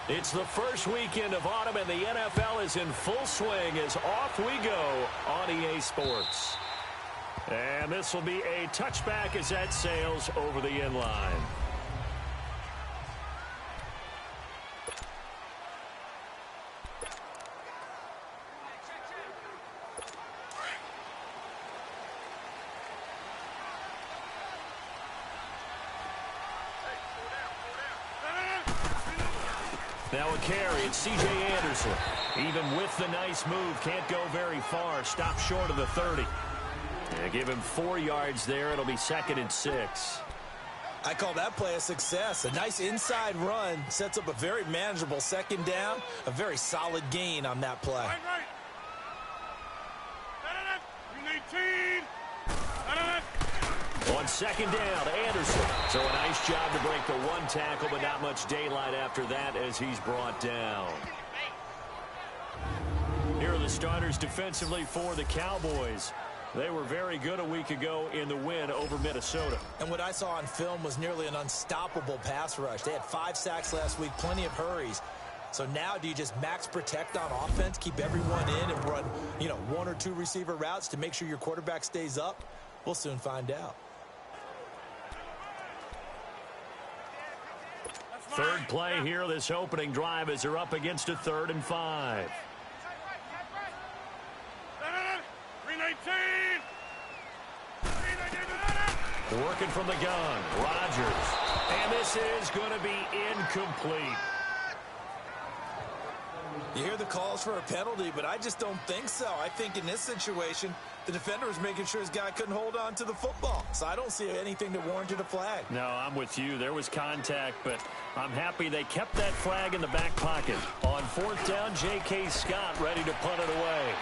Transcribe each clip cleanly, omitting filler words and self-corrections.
It's the first weekend of autumn, and the NFL is in full swing as off we go on EA Sports. And this will be a touchback as that sails over the end line. Now a carry, it's C.J. Anderson. Even with the nice move, can't go very far. Stop short of the 30. Yeah, give him 4 yards there. It'll be 2nd and 6. I call that play a success. A nice inside run sets up a very manageable 2nd down. A very solid gain on that play. Right. 18. On 2nd down, Anderson. So a nice job to break the 1 tackle, but not much daylight after that as he's brought down. Here are the starters defensively for the Cowboys. They were very good a week ago in the win over Minnesota. And what I saw on film was nearly an unstoppable pass rush. They had 5 sacks last week, plenty of hurries. So now do you just max protect on offense, keep everyone in and run, 1 or 2 receiver routes to make sure your quarterback stays up? We'll soon find out. Third play here, this opening drive as they're up against a 3rd and 5. 319. Working from the gun, Rodgers. And this is going to be incomplete. You hear the calls for a penalty, but I just don't think so. I think in this situation, the defender was making sure his guy couldn't hold on to the football. So I don't see anything that warranted a flag. No, I'm with you. There was contact, but I'm happy they kept that flag in the back pocket. On 4th down, J.K. Scott ready to punt it away.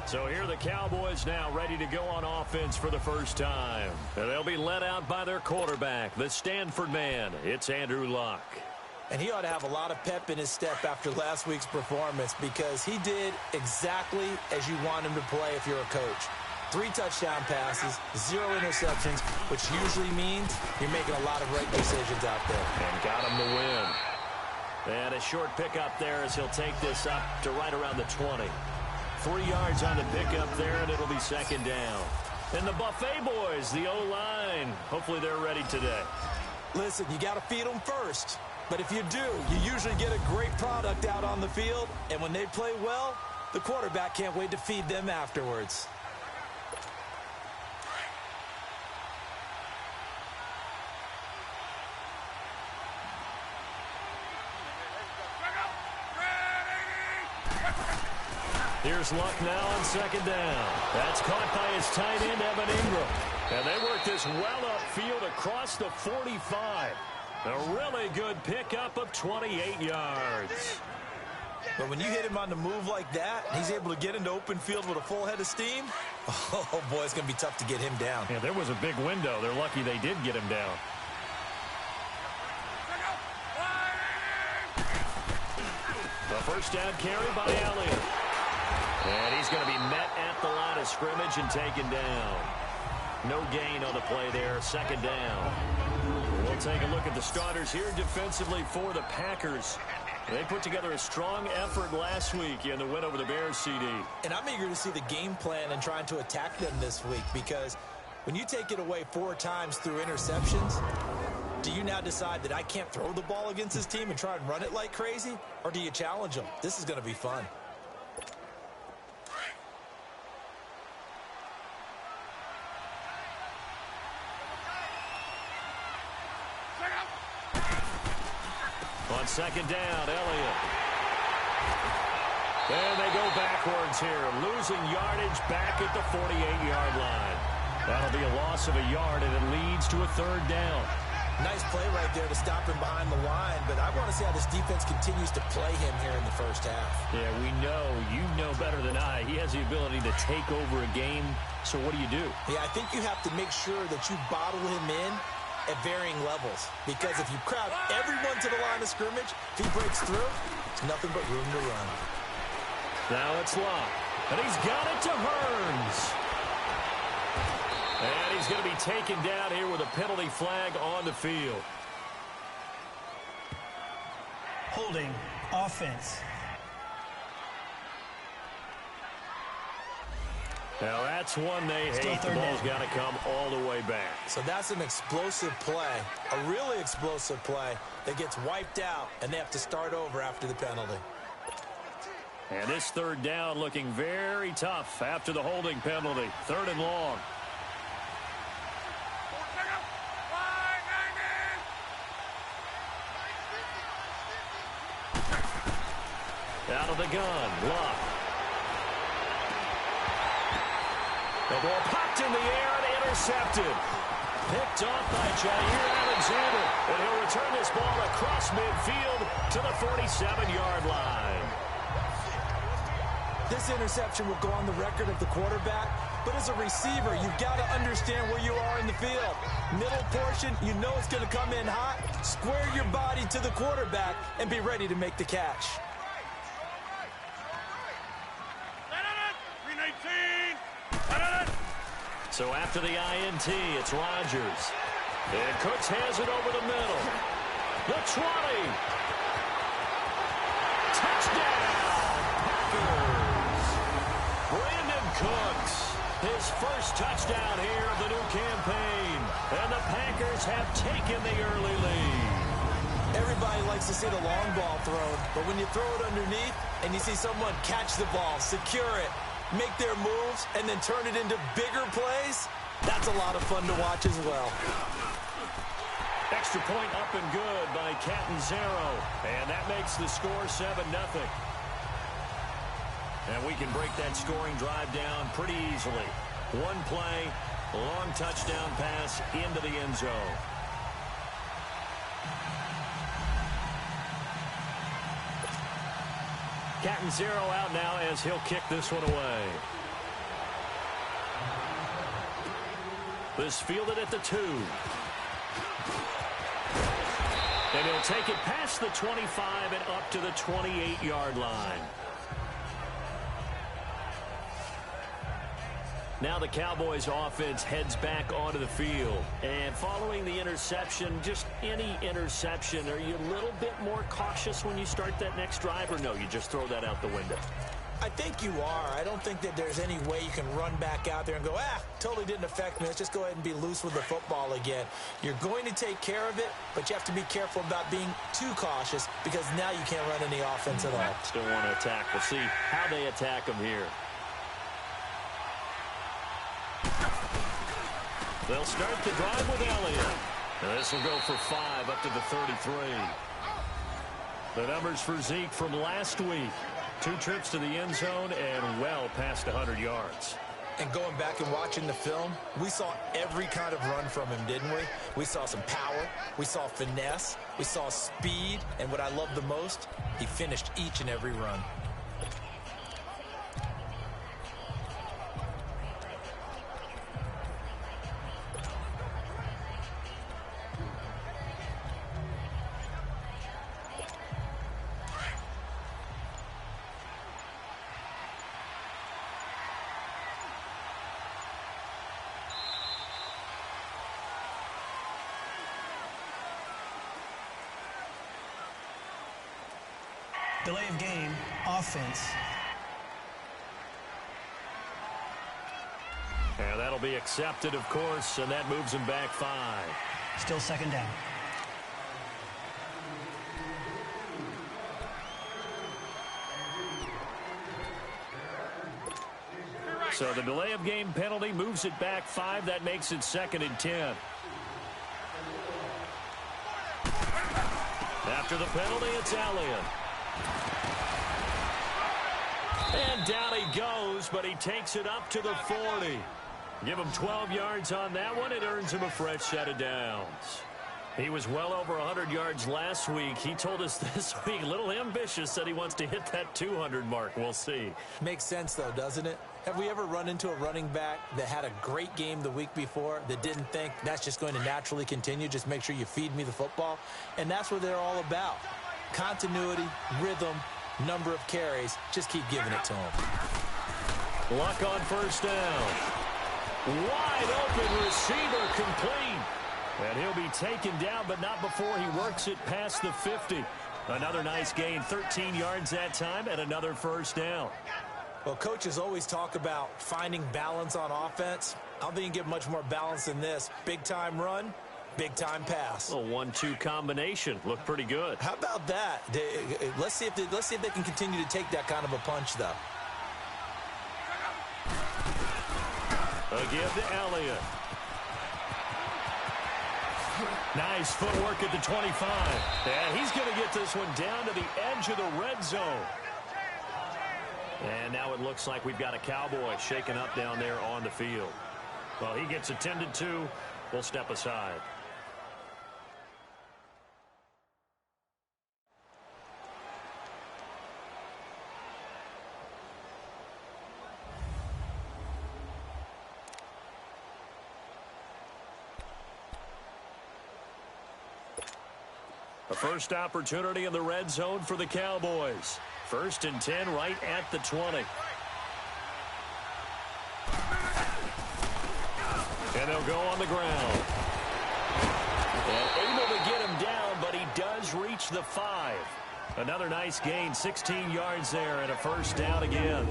So here are the Cowboys now ready to go on offense for the first time. And they'll be led out by their quarterback, the Stanford man. It's Andrew Luck. And he ought to have a lot of pep in his step after last week's performance because he did exactly as you want him to play if you're a coach. 3 touchdown passes, 0 interceptions, which usually means you're making a lot of right decisions out there. And got him to win. And a short pickup there as he'll take this up to right around the 20. 3 yards on the pickup there, and it'll be 2nd down. And the Buffet boys, the O-line, hopefully they're ready today. Listen, you got to feed them first. But if you do, you usually get a great product out on the field. And when they play well, the quarterback can't wait to feed them afterwards. Here's Luck now on 2nd down. That's caught by his tight end, Evan Ingram. And they work this well upfield across the 45. A really good pickup of 28 yards. But when you hit him on the move like that, he's able to get into open field with a full head of steam. Oh, boy, it's going to be tough to get him down. Yeah, there was a big window. They're lucky they did get him down. The first down carry by Elliott. And he's going to be met at the line of scrimmage and taken down. No gain on the play there, 2nd down. We'll take a look at the starters here defensively for the Packers. They put together a strong effort last week in the win over the Bears, CD. And I'm eager to see the game plan and trying to attack them this week because when you take it away 4 times through interceptions, do you now decide that I can't throw the ball against this team and try and run it like crazy? Or do you challenge them? This is going to be fun. On 2nd down, Elliott. And they go backwards here, losing yardage back at the 48-yard line. That'll be a loss of a yard, and it leads to a 3rd down. Nice play right there to stop him behind the line, but I want to see how this defense continues to play him here in the first half. Yeah, you know better than I. He has the ability to take over a game, so what do? Yeah, I think you have to make sure that you bottle him in at varying levels. Because if you crowd everyone to the line of scrimmage, if he breaks through, it's nothing but room to run. Now it's Locke. And he's got it to Hearns. he's going to be taken down here with a penalty flag on the field. Holding offense. Now that's one they hate. The ball's got to come all the way back. So that's an explosive play, a really explosive play that gets wiped out, and they have to start over after the penalty. And this third down looking very tough after the holding penalty. 3rd and long. Out of the gun, Luck. The ball popped in the air and intercepted. Picked off by Jair Alexander. And he'll return this ball across midfield to the 47-yard line. This interception will go on the record of the quarterback, but as a receiver, you've got to understand where you are in the field. Middle portion, you know it's going to come in hot. Square your body to the quarterback and be ready to make the catch. So after the INT, it's Rodgers. And Cooks has it over the middle. The 20. Touchdown, Packers. Brandon Cooks, his first touchdown here of the new campaign. And the Packers have taken the early lead. Everybody likes to see the long ball thrown, but when you throw it underneath and you see someone catch the ball, secure it, make their moves, and then turn it into bigger plays, that's a lot of fun to watch as well. Extra point up and good by Catanzaro. And that makes the score 7-0. And we can break that scoring drive down pretty easily. One play, long touchdown pass into the end zone. Catanzaro out now as he'll kick this one away. This fielded at the 2. And he'll take it past the 25 and up to the 28-yard line. Now the Cowboys offense heads back onto the field. And following the interception, just any interception, are you a little bit more cautious when you start that next drive, or no, you just throw that out the window? I think you are. I don't think that there's any way you can run back out there and go, totally didn't affect me. Let's just go ahead and be loose with the football again. You're going to take care of it, but you have to be careful about being too cautious because now you can't run any offense at all. Still want to attack. We'll see how they attack them here. They'll start the drive with Elliott. And this will go for 5 up to the 33. The numbers for Zeke from last week. 2 trips to the end zone and well past 100 yards. And going back and watching the film, we saw every kind of run from him, didn't we? We saw some power. We saw finesse. We saw speed. And what I love the most, he finished each and every run. Delay of game, offense. And that'll be accepted, of course, and that moves him back 5. Still 2nd down. So the delay of game penalty moves it back 5. That makes it 2nd and 10. After the penalty, it's Elliott. And down he goes, but he takes it up to the 40. Give him 12 yards on that one. It earns him a fresh set of downs. He was well over 100 yards last week. He told us this week, a little ambitious, said he wants to hit that 200 mark. We'll see. Makes sense, though, doesn't it? Have we ever run into a running back that had a great game the week before that didn't think that's just going to naturally continue? Just make sure you feed me the football. And that's what they're all about. Continuity, rhythm, number of carries. Just keep giving it to him. Luck on first down. Wide open receiver complete. And he'll be taken down, but not before he works it past the 50. Another nice gain, 13 yards that time, and another first down. Well, coaches always talk about finding balance on offense. I don't think you can get much more balance than this. Big-time run, big-time pass. A 1-2 combination. Looked pretty good. How about that? Let's see if they can continue to take that kind of a punch, though. A give to Elliott. Nice footwork at the 25. And he's going to get this one down to the edge of the red zone. And now it looks like we've got a Cowboy shaken up down there on the field. Well, he gets attended to. We'll step aside. A first opportunity in the red zone for the Cowboys. 1st and 10 right at the 20. And they'll go on the ground. And able to get him down, but he does reach the 5. Another nice gain, 16 yards there, and a first down again.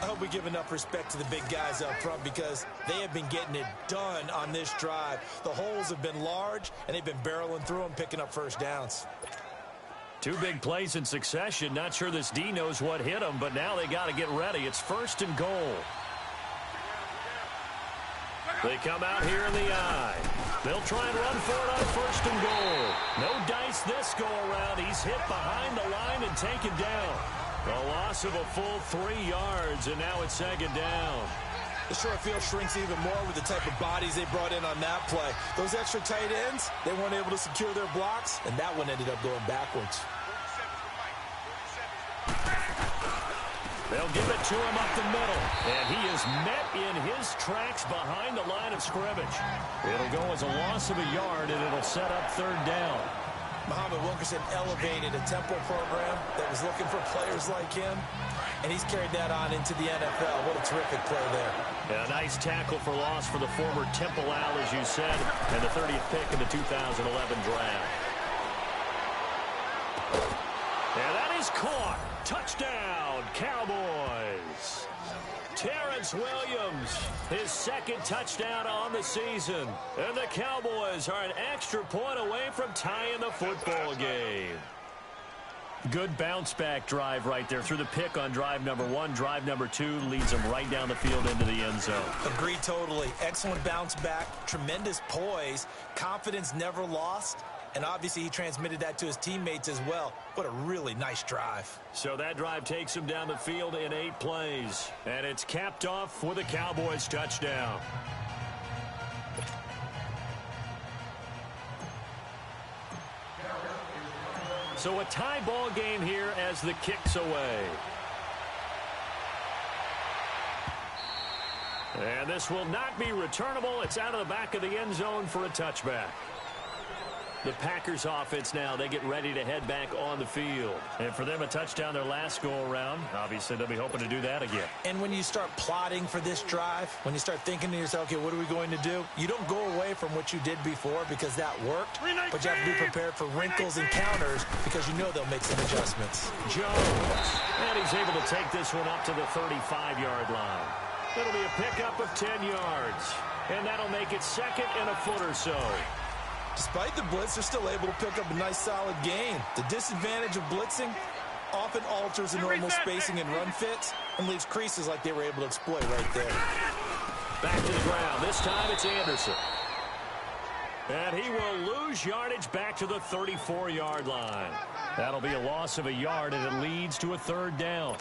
I hope we give enough respect to the big guys up front because they have been getting it done on this drive. The holes have been large, and they've been barreling through them, picking up first downs. 2 big plays in succession. Not sure this D knows what hit him, but now they got to get ready. It's 1st and goal. They come out here in the eye. They'll try and run for it on 1st and goal. No dice this go around. He's hit behind the line and taken down. A loss of a full 3 yards, and now it's 2nd down. The short field shrinks even more with the type of bodies they brought in on that play. Those extra tight ends, they weren't able to secure their blocks, and that one ended up going backwards. They'll give it to him up the middle, and he is met in his tracks behind the line of scrimmage. It'll go as a loss of a yard, and it'll set up 3rd down. Muhammad Wilkerson elevated a Temple program that was looking for players like him, and he's carried that on into the NFL. What a terrific play there. Yeah, a nice tackle for loss for the former Temple Owl, as you said, and the 30th pick in the 2011 draft. And that is caught. Touchdown, Cowboys. Terrence Williams, his 2nd touchdown on the season. And the Cowboys are an extra point away from tying the football game. Good bounce-back drive right there through the pick on drive number 1. Drive number 2 leads them right down the field into the end zone. Agreed totally. Excellent bounce-back, tremendous poise, confidence never lost. And obviously he transmitted that to his teammates as well. What a really nice drive. So that drive takes him down the field in 8 plays. And it's capped off with a Cowboys touchdown. So a tie ball game here as the kick's away. And this will not be returnable. It's out of the back of the end zone for a touchback. The Packers offense now, they get ready to head back on the field. And for them, a touchdown their last go-around. Obviously, they'll be hoping to do that again. And when you start plotting for this drive, when you start thinking to yourself, okay, what are we going to do? You don't go away from what you did before because that worked, but you have to be prepared for wrinkles and counters because you know they'll make some adjustments. Jones, and he's able to take this one up to the 35-yard line. It'll be a pickup of 10 yards, and that'll make it 2nd and a foot or so. Despite the blitz, they're still able to pick up a nice solid gain. The disadvantage of blitzing often alters the normal spacing and run fits and leaves creases like they were able to exploit right there. Back to the ground. This time it's Anderson. And he will lose yardage back to the 34-yard line. That'll be a loss of a yard, and it leads to a 3rd down.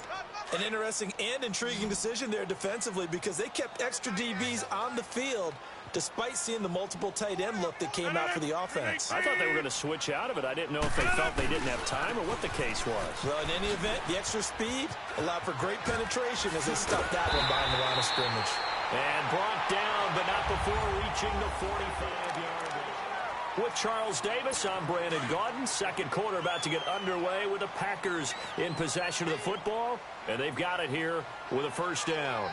An interesting and intriguing decision there defensively because they kept extra DBs on the field despite seeing the multiple tight end look that came out for the offense. I thought they were going to switch out of it. I didn't know if they felt they didn't have time or what the case was. Well, in any event, the extra speed allowed for great penetration as they stuck that one behind the line of scrimmage. And brought down, but not before reaching the 45-yard line. With Charles Davis, I'm Brandon Gaudin. 2nd quarter about to get underway with the Packers in possession of the football. And they've got it here with a first down.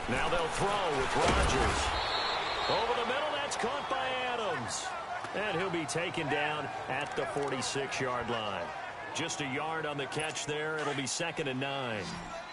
Now they'll throw with Rodgers. Over the middle, that's caught by Adams. And he'll be taken down at the 46-yard line. Just a yard on the catch there. It'll be 2nd and 9.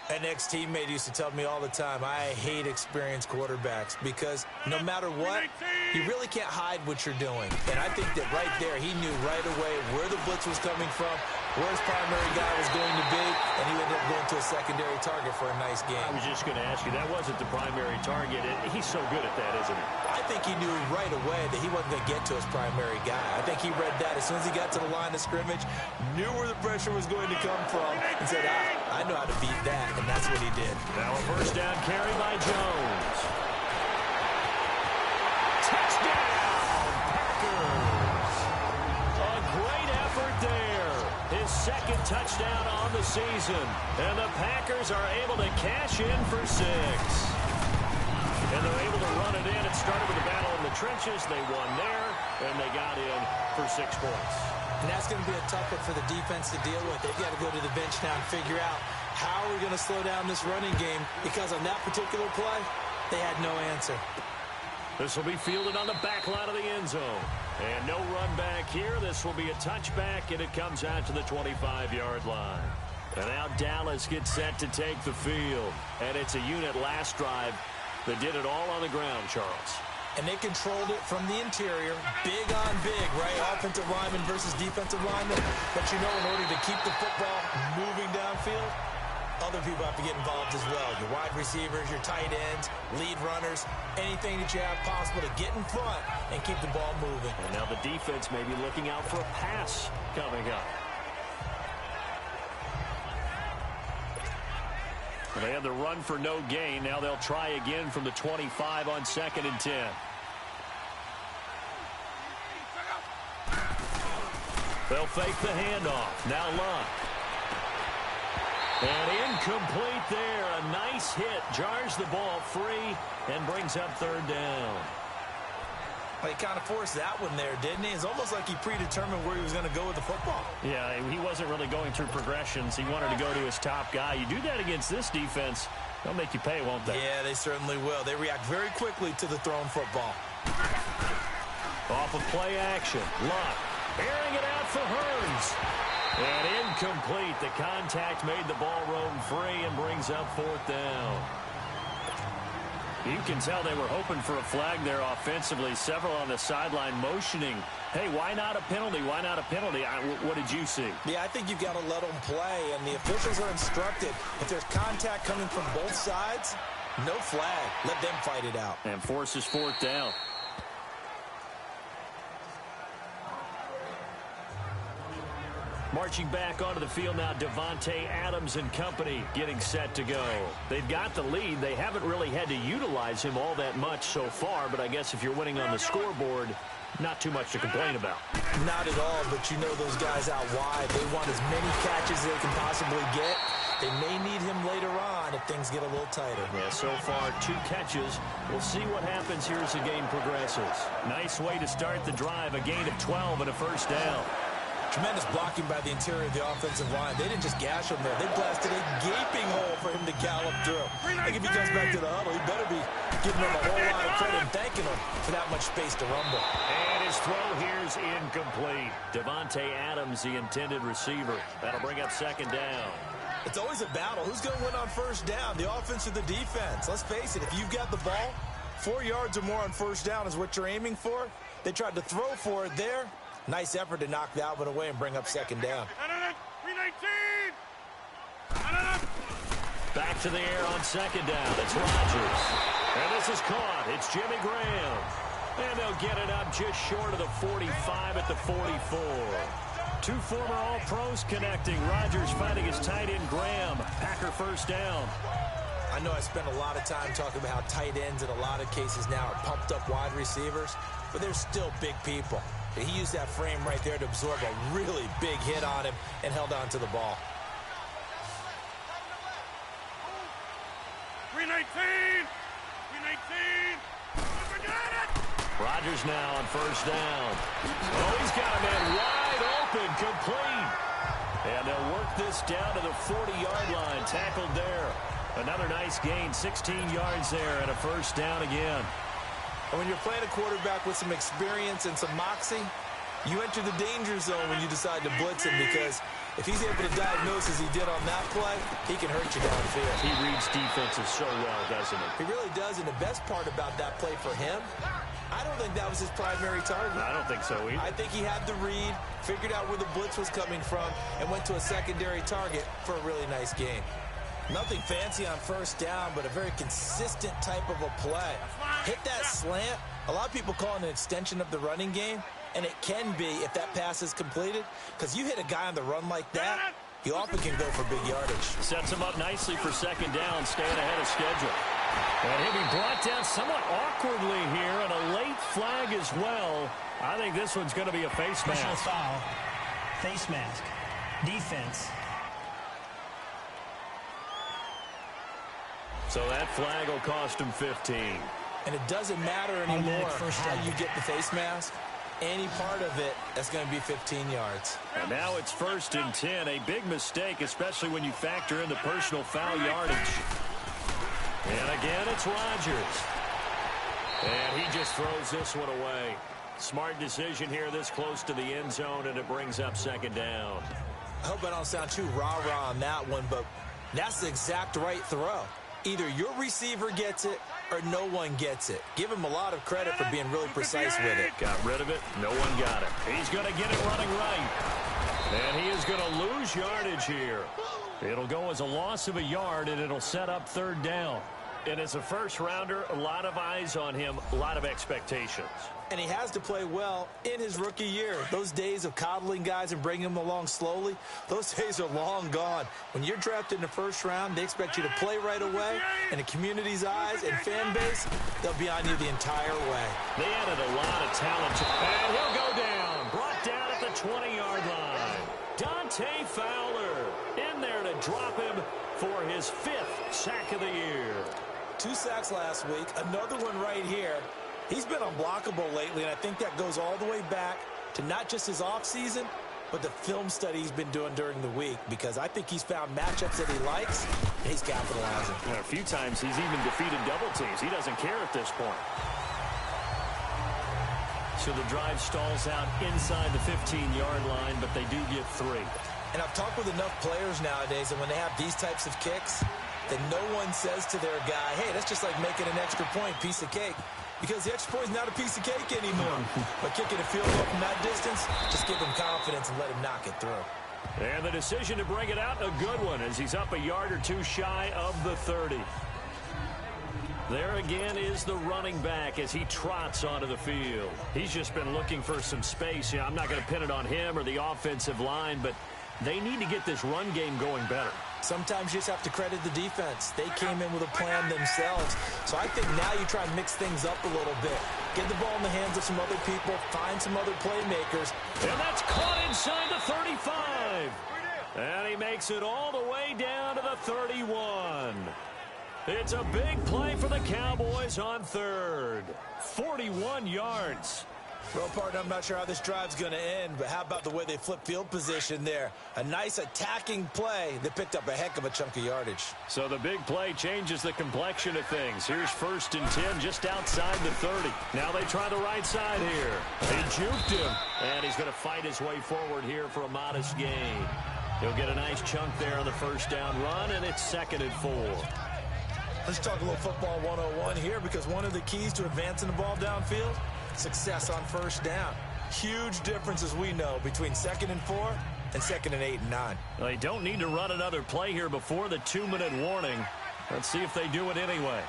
An ex-teammate used to tell me all the time, I hate experienced quarterbacks because no matter what, you really can't hide what you're doing. And I think that right there, he knew right away where the blitz was coming from, where his primary guy was going to be, and he ended up going to a secondary target for a nice game. I was just going to ask you, that wasn't the primary target. He's so good at that, isn't he? I think he knew right away that he wasn't going to get to his primary guy. I think he read that as soon as he got to the line of scrimmage, knew where the pressure was going to come from, and said, I know how to beat that, and that's what he did. Now a first down carry by Jones. Touchdown, Packers! A great effort there. His 2nd touchdown on the season. And the Packers are able to cash in for 6. And they're able to run it in. It started with a battle in the trenches. They won there, and they got in for 6 points. And that's going to be a tough one for the defense to deal with. They've got to go to the bench now and figure out how are we going to slow down this running game, because on that particular play, they had no answer. This will be fielded on the back line of the end zone. And no run back here. This will be a touchback, and it comes out to the 25-yard line. And now Dallas gets set to take the field. And it's a unit last drive that did it all on the ground, Charles. And they controlled it from the interior, big on big, right? Offensive lineman versus defensive lineman. But you know, in order to keep the football moving downfield, other people have to get involved as well. Your wide receivers, your tight ends, lead runners, anything that you have possible to get in front and keep the ball moving. And now the defense may be looking out for a pass coming up. They had the run for no gain. Now they'll try again from the 25 on 2nd and 10. They'll fake the handoff. Now Luck. And incomplete there. A nice hit. Jars the ball free and brings up 3rd down. Well, he kind of forced that one there, didn't he? It's almost like he predetermined where he was going to go with the football. Yeah, he wasn't really going through progressions. He wanted to go to his top guy. You do that against this defense, they'll make you pay, won't they? Yeah, they certainly will. They react very quickly to the thrown football. Off of play action. Luck airing it out for Hearns. And incomplete. The contact made the ball roam free and brings up 4th down. You can tell they were hoping for a flag there offensively. Several on the sideline motioning. Hey, why not a penalty? Why not a penalty? What did you see? Yeah, I think you've got to let them play, and the officials are instructed. If there's contact coming from both sides, no flag. Let them fight it out. And forces 4th down. Marching back onto the field now, Davante Adams and company getting set to go. They've got the lead. They haven't really had to utilize him all that much so far, but I guess if you're winning on the scoreboard, not too much to complain about. Not at all, but you know those guys out wide. They want as many catches as they can possibly get. They may need him later on if things get a little tighter. Yeah, so far 2 catches. We'll see what happens here as the game progresses. Nice way to start the drive, a gain of 12 and a 1st down. Tremendous blocking by the interior of the offensive line. They didn't just gash him there. They blasted a gaping hole for him to gallop through. I think if he comes back to the huddle, he better be giving him a whole lot of credit and thanking him for that much space to rumble. And his throw here's incomplete. Davante Adams, the intended receiver. That'll bring up 2nd down. It's always a battle. Who's going to win on 1st down, the offense or the defense? Let's face it, if you've got the ball, 4 yards or more on 1st down is what you're aiming for. They tried to throw for it there. Nice effort to knock that one away and bring up 2nd down. Back to the air on 2nd down. It's Rodgers. And this is caught. It's Jimmy Graham. And they'll get it up just short of the 45 at the 44. 2 former All-Pros connecting. Rodgers fighting his tight end Graham. Packer 1st down. I know I spent a lot of time talking about how tight ends in a lot of cases now are pumped up wide receivers, but they're still big people. He used that frame right there to absorb a really big hit on him and held on to the ball. 319! 319! Forget it! Rodgers now on 1st down. Oh, he's got a man wide open, complete. And they'll work this down to the 40-yard line, tackled there. Another nice gain, 16 yards there and a first down again. And when you're playing a quarterback with some experience and some moxie, you enter the danger zone when you decide to blitz him, because if he's able to diagnose as he did on that play, he can hurt you downfield. He reads defenses so well, doesn't he? He really does, and the best part about that play for him, I don't think that was his primary target. I don't think so either. I think he had the read, figured out where the blitz was coming from, and went to a secondary target for a really nice game. Nothing fancy on first down, but a very consistent type of a play. Hit that slant. A lot of people call it an extension of the running game, and it can be if that pass is completed, because you hit a guy on the run like that, you often can go for big yardage. Sets him up nicely for second down, staying ahead of schedule. And he'll be brought down somewhat awkwardly here, and a late flag as well. I think this one's going to be a face mask. Personal foul. Face mask. Defense. So that flag will cost him 15. And it doesn't matter anymore how you get the face mask. Any part of it, that's going to be 15 yards. And now it's 1st and 10. A big mistake, especially when you factor in the personal foul yardage. And again, it's Rodgers. And he just throws this one away. Smart decision here this close to the end zone, and it brings up second down. I hope I don't sound too rah-rah on that one, but that's the exact right throw. Either your receiver gets it or no one gets it. Give him a lot of credit for being really precise with it. Got rid of it. No one got it. He's going to get it running right. And he is going to lose yardage here. It'll go as a loss of a yard, and it'll set up third down. And as a first-rounder, a lot of eyes on him, a lot of expectations. And he has to play well in his rookie year. Those days of coddling guys and bringing them along slowly, those days are long gone. When you're drafted in the first round, they expect you to play right away. And the community's eyes and fan base, they'll be on you the entire way. They added a lot of talent. And he'll go down. Brought down at the 20-yard line. Dante Fowler in there to drop him for his 5th sack of the year. 2 sacks last week, another one right here. He's been unblockable lately, and I think that goes all the way back to not just his offseason, but the film study he's been doing during the week, because I think he's found matchups that he likes, and he's capitalizing. And a few times he's even defeated double teams. He doesn't care at this point. So the drive stalls out inside the 15-yard line, but they do get 3. And I've talked with enough players nowadays, and when they have these types of kicks, that no one says to their guy, hey, that's just like making an extra point, piece of cake. Because the extra point is not a piece of cake anymore. But kicking a field goal from that distance, just give him confidence and let him knock it through. And the decision to bring it out, a good one, as he's up a yard or two shy of the 30. There again is the running back as he trots onto the field. He's just been looking for some space. I'm not going to pin it on him or the offensive line, but they need to get this run game going better. Sometimes you just have to credit the defense. They came in with a plan themselves. So I think now you try and mix things up a little bit. Get the ball in the hands of some other people. Find some other playmakers. And that's caught inside the 35. And he makes it all the way down to the 31. It's a big play for the Cowboys on third. 41 yards. Well, partner, I'm not sure how this drive's going to end, but how about the way they flip field position there? A nice attacking play that picked up a heck of a chunk of yardage. So the big play changes the complexion of things. Here's 1st and 10 just outside the 30. Now they try the right side here. They juked him, and he's going to fight his way forward here for a modest gain. He'll get a nice chunk there on the first down run, and it's 2nd and 4. Let's talk a little football 101 here, because one of the keys to advancing the ball downfield, success on first down. Huge difference, as we know, between 2nd and 4 and 2nd and 8 and 9. Well, they don't need to run another play here before the 2-minute warning. Let's see if they do it anyway.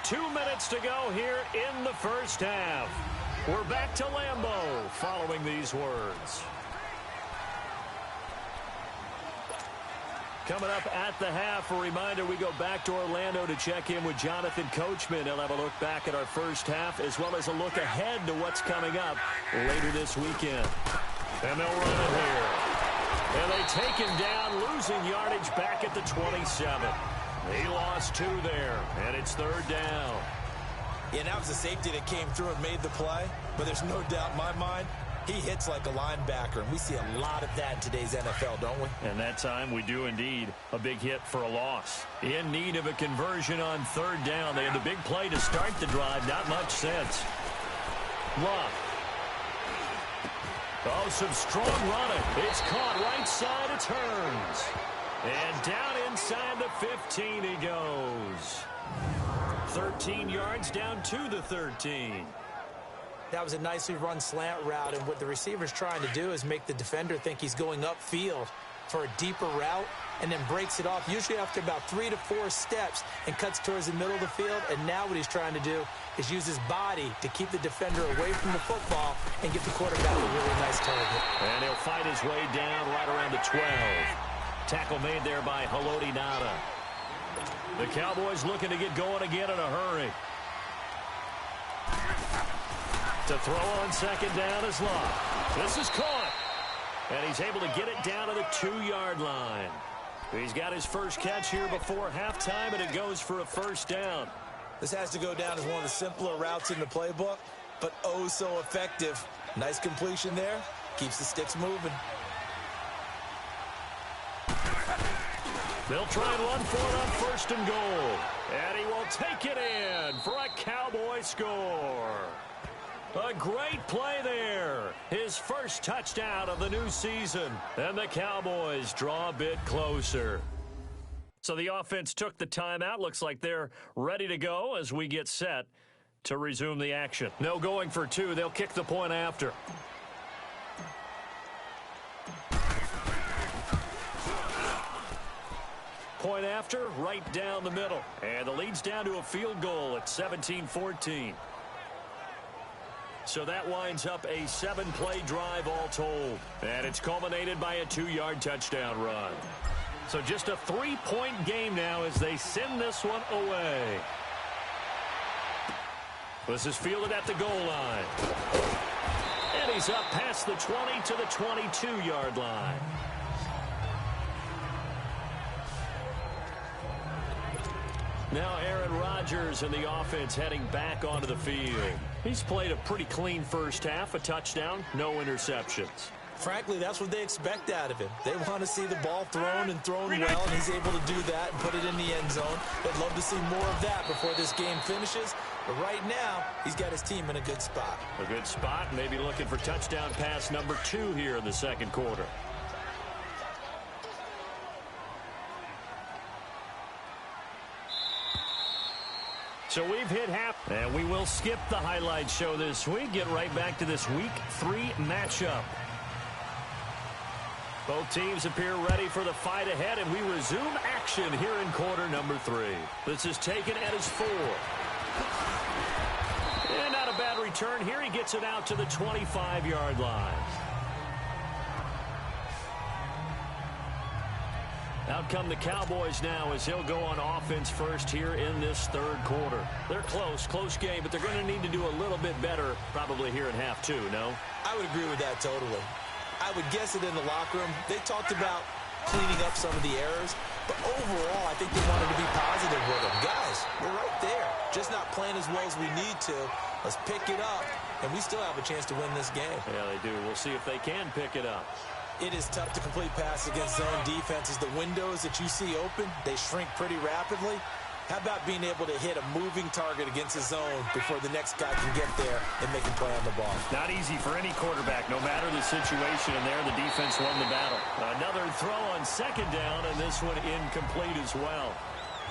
Two minutes to go here in the first half. We're back to Lambeau following these words. Coming up at the half, a reminder, we go back to Orlando to check in with Jonathan Coachman. He'll have a look back at our first half, as well as a look ahead to what's coming up later this weekend. And they'll run it here. And they take him down, losing yardage back at the 27. He lost 2 there, and it's 3rd down. Yeah, that was a safety that came through and made the play, but there's no doubt in my mind, He hits like a linebacker, and we see a lot of that in today's NFL, don't we? And that time we do indeed. A big hit for a loss. In need of a conversion on third down. They had the big play to start the drive. Not much sense. Luck. Oh, some strong running. It's caught right side. It turns. And down inside the 15 he goes. 13 yards down to the 13. That was a nicely run slant route, and what the receiver's trying to do is make the defender think he's going upfield for a deeper route and then breaks it off, usually after about 3 to 4 steps, and cuts towards the middle of the field. And now what he's trying to do is use his body to keep the defender away from the football and get the quarterback a really nice target. And he'll fight his way down right around the 12. Tackle made there by Haloti Ngata. The Cowboys looking to get going again in a hurry. To throw on second down is Luck. This is caught. And he's able to get it down to the 2-yard line. He's got his first catch here before halftime, and it goes for a first down. This has to go down as one of the simpler routes in the playbook, but oh so effective. Nice completion there. Keeps the sticks moving. They'll try and run for it on first and goal. And he will take it in for a Cowboy score. A great play there. His first touchdown of the new season. And the Cowboys draw a bit closer. So the offense took the timeout. Looks like they're ready to go as we get set to resume the action. No going for 2. They'll kick the point after. Point after, right down the middle. And the lead's down to a field goal at 17-14. So that winds up a 7-play drive all told. And it's culminated by a 2-yard touchdown run. So just a 3-point game now as they send this one away. This is fielded at the goal line. And he's up past the 20 to the 22-yard line. Now Aaron Rodgers and the offense heading back onto the field. He's played a pretty clean first half, a touchdown, no interceptions. Frankly, that's what they expect out of him. They want to see the ball thrown and thrown well, and he's able to do that and put it in the end zone. They'd love to see more of that before this game finishes. But right now, he's got his team in a good spot. A good spot, maybe looking for touchdown pass number 2 here in the second quarter. So we've hit half, and we will skip the highlight show this week. Get right back to this Week 3 matchup. Both teams appear ready for the fight ahead, and we resume action here in quarter number 3. This is taken at his 4. And not a bad return here. He gets it out to the 25-yard line. Out come the Cowboys now as he'll go on offense first here in this third quarter. They're close game, but they're going to need to do a little bit better probably here in half 2, no? I would agree with that totally. I would guess it in the locker room. They talked about cleaning up some of the errors, but overall I think they wanted to be positive with them. Guys, we're right there. Just not playing as well as we need to. Let's pick it up, and we still have a chance to win this game. Yeah, they do. We'll see if they can pick it up. It is tough to complete passes against zone defenses. The windows that you see open, they shrink pretty rapidly. How about being able to hit a moving target against a zone before the next guy can get there and make a play on the ball? Not easy for any quarterback, no matter the situation. And there, the defense won the battle. Another throw on second down, and this one incomplete as well.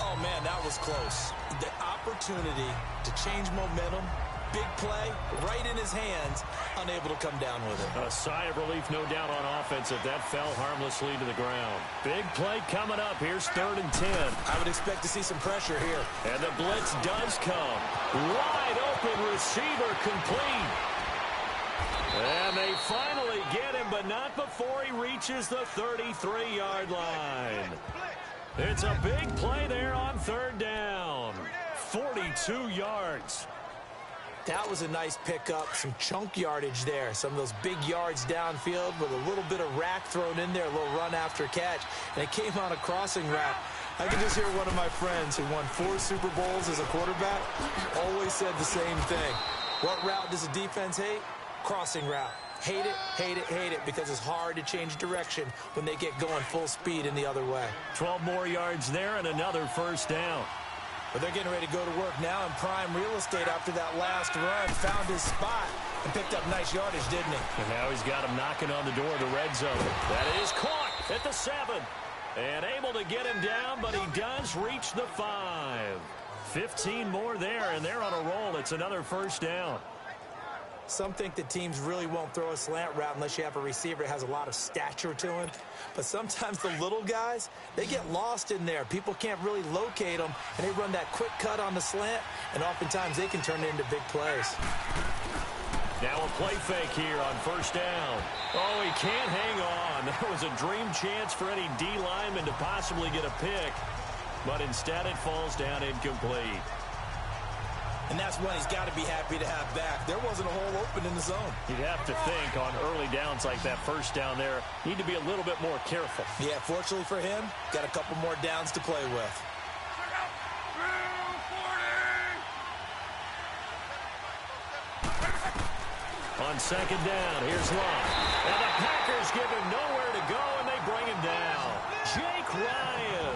Oh, man, that was close. The opportunity to change momentum, big play, right in his hands, unable to come down with it. A sigh of relief, no doubt, on offense if that fell harmlessly to the ground. Big play coming up. Here's 3rd and 10. I would expect to see some pressure here. And the blitz does come. Wide open receiver complete. And they finally get him, but not before he reaches the 33-yard line. It's a big play there on 3rd down. 42 yards. That was a nice pickup, some chunk yardage there. Some of those big yards downfield with a little bit of rack thrown in there, a little run after catch. And it came on a crossing route. I can just hear one of my friends who won 4 Super Bowls as a quarterback always said the same thing. What route does a defense hate? Crossing route. hate it, hate it, hate it, because it's hard to change direction when they get going full speed in the other way. 12 more yards there and another first down. But they're getting ready to go to work now in prime real estate after that last run. Found his spot and picked up nice yardage, didn't he? And now he's got him knocking on the door of the red zone. That is caught at the 7. And able to get him down, but he does reach the 5. 15 more there, and they're on a roll. It's another first down. Some think that teams really won't throw a slant route unless you have a receiver that has a lot of stature to him. But sometimes the little guys, they get lost in there. People can't really locate them, and they run that quick cut on the slant, and oftentimes they can turn it into big plays. Now a play fake here on first down. Oh, he can't hang on. That was a dream chance for any D lineman to possibly get a pick, but instead it falls down incomplete. And that's one he's got to be happy to have back. There wasn't a hole open in the zone. You'd have to think on early downs like that first down there, need to be a little bit more careful. Yeah, fortunately for him, got a couple more downs to play with. On second down, here's Love. And the Packers give him nowhere to go, and they bring him down. Jake Ryan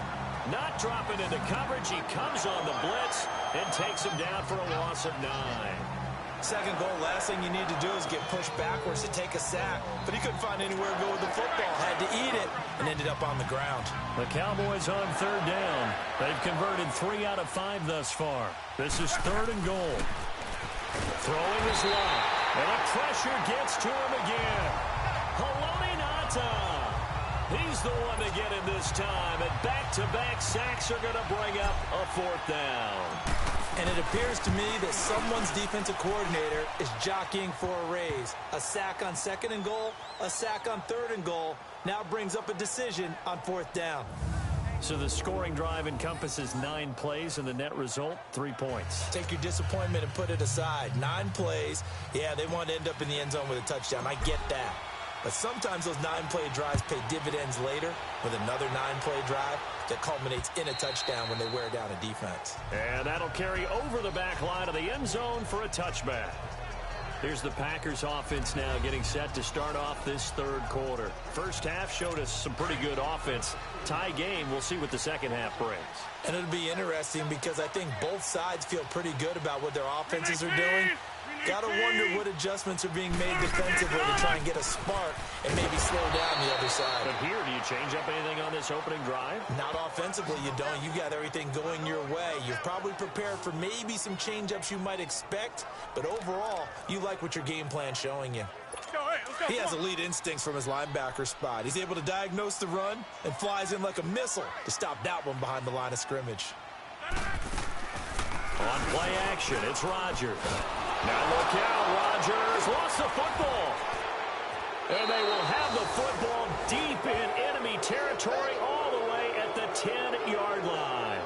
not dropping into coverage. He comes on the blitz and takes him down for a loss of 9. Second goal, last thing you need to do is get pushed backwards to take a sack. But he couldn't find anywhere to go with the football. Had to eat it and ended up on the ground. The Cowboys on third down. They've converted 3 out of 5 thus far. This is third and goal. Throwing is Love. And the pressure gets to him again. Haloti Ngata. He's the one to get him this time. And back-to-back sacks are going to bring up a fourth down. And it appears to me that someone's defensive coordinator is jockeying for a raise. A sack on second and goal, a sack on third and goal. Now brings up a decision on fourth down. So the scoring drive encompasses 9 plays, and the net result, 3 points. Take your disappointment and put it aside. 9 plays. Yeah, they want to end up in the end zone with a touchdown. I get that. But sometimes those 9-play drives pay dividends later with another 9-play drive that culminates in a touchdown when they wear down a defense. And that'll carry over the back line of the end zone for a touchback. Here's the Packers offense now getting set to start off this third quarter. First half showed us some pretty good offense. Tie game, we'll see what the second half brings. And it'll be interesting because I think both sides feel pretty good about what their offenses are doing. Got to wonder what adjustments are being made defensively to try and get a spark and maybe slow down the other side. But here, do you change up anything on this opening drive? Not offensively, you don't. You got everything going your way. You're probably prepared for maybe some change-ups you might expect, but overall, you like what your game plan's showing you. He has elite instincts from his linebacker spot. He's able to diagnose the run and flies in like a missile to stop that one behind the line of scrimmage. On play action, it's Rodgers. Now look out, Rodgers lost the football. And they will have the football deep in enemy territory all the way at the 10-yard line.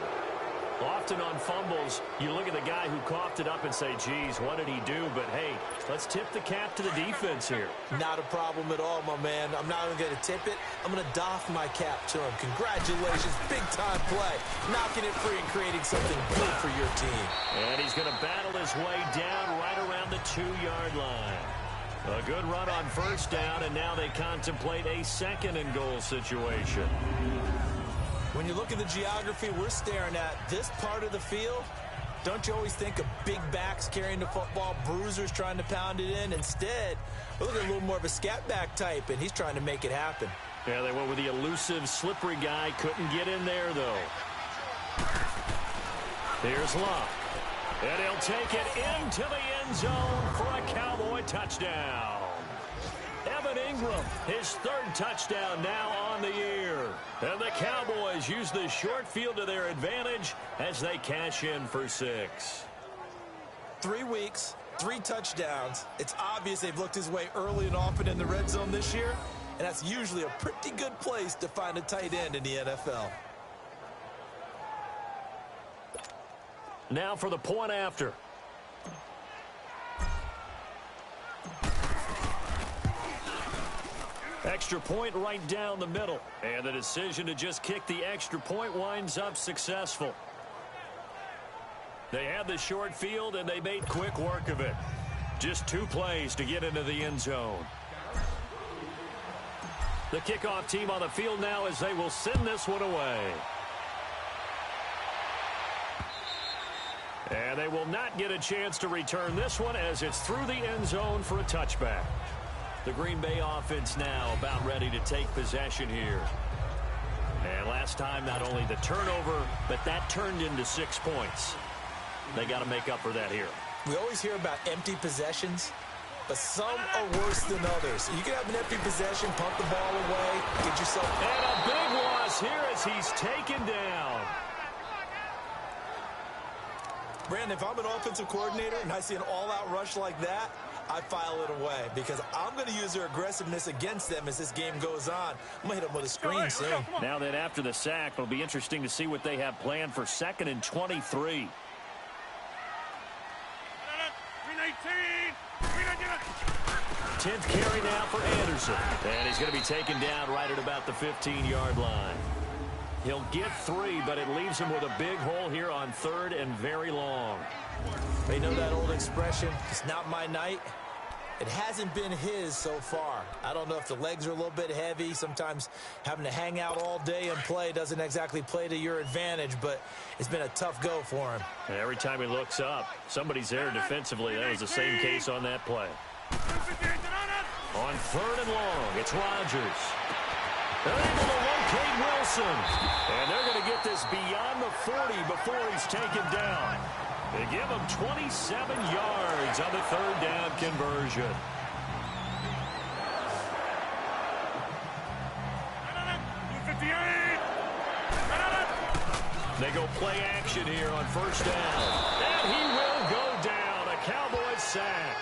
Often on fumbles, you look at the guy who coughed it up and say, geez, what did he do? But, hey, let's tip the cap to the defense here. Not a problem at all, my man. I'm not even going to tip it. I'm going to doff my cap to him. Congratulations, big-time play. Knocking it free and creating something good for your team. And he's going to battle his way down right around the 2-yard line. A good run on first down, and now they contemplate a second-and-goal situation. When you look at the geography we're staring at, this part of the field, don't you always think of big backs carrying the football, bruisers trying to pound it in? Instead, we're looking at a little more of a scat back type, and he's trying to make it happen. Yeah, they went with the elusive, slippery guy. Couldn't get in there, though. Here's Love. And he'll take it into the end zone for a Cowboy touchdown. Evan Ingram, his third touchdown now on the year. And the Cowboys use the short field to their advantage as they cash in for 6. 3 weeks, 3 touchdowns. It's obvious they've looked his way early and often in the red zone this year, and that's usually a pretty good place to find a tight end in the NFL. Now for the point after. Extra point right down the middle. And the decision to just kick the extra point winds up successful. They had the short field, and they made quick work of it. Just 2 plays to get into the end zone. The kickoff team on the field now as they will send this one away. And they will not get a chance to return this one as it's through the end zone for a touchback. The Green Bay offense now about ready to take possession here. And last time, not only the turnover, but that turned into 6 points. They got to make up for that here. We always hear about empty possessions, but some are worse than others. You can have an empty possession, pump the ball away, get yourself... And a big loss here as he's taken down. Brandon, if I'm an offensive coordinator and I see an all-out rush like that, I file it away because I'm going to use their aggressiveness against them as this game goes on. I'm going to hit them with a screen soon. Now that after the sack, it'll be interesting to see what they have planned for 2nd and 23. 10th carry now for Anderson. And he's going to be taken down right at about the 15-yard line. He'll get 3, but it leaves him with a big hole here on 3rd and very long. They know that old expression, it's not my night. It hasn't been his so far. I don't know if the legs are a little bit heavy. Sometimes having to hang out all day and play doesn't exactly play to your advantage, but it's been a tough go for him. And every time he looks up, somebody's there defensively. That was the same case on that play. On 3rd and long, it's Rodgers. They're able to locate Wilson. And they're going to get this beyond the 40 before he's taken down. They give him 27 yards on the 3rd down conversion. They go play action here on 1st down. And he will go down. A Cowboys sack.